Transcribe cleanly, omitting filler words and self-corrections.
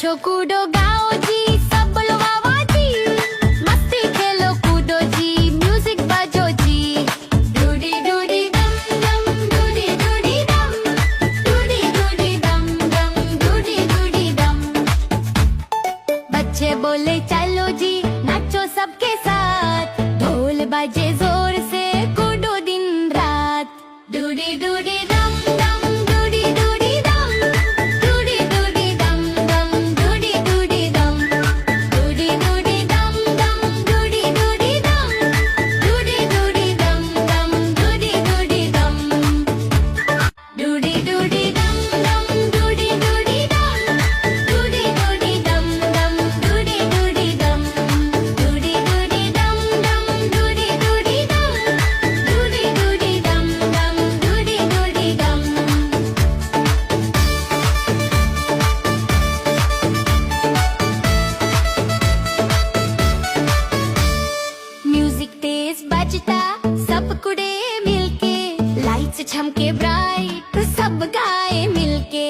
नाचो कूदो गाओ जी, सब बोलो वाह वाह जी। मस्ती खेलो कूदो जी, म्यूजिक बजो जी। डूडी डूडी डम डम, डूडी डूडी डम, डूडी डूडी डम डम, डूडी डूडी डम। बच्चे बोले चलो जी, नाचो सबके साथ। ढोल बजे जोर से, कूदो दिन रात। डूडी डूडी डम डम, डूडी डूडी डम, डूडी डूडी डम डम, डूडी डूडी डम। डूडी डूडी डम डम, डूडी डूडी डम, डूडी डूडी डम डम, डूडी डूडी डम। डूडी डूडी डम डम, डूडी डूडी डम, डूडी डूडी डम डम, डूडी डूडी डम। डूडी डूडी डम डम, डूडी डूडी डम, डूडी डूडी डम डम, डूडी डूडी डम। म्यूजिक तेज बजता, सब कुड़े मिलके। लाइट्स चमके ब्राइट, सब गाए मिलके।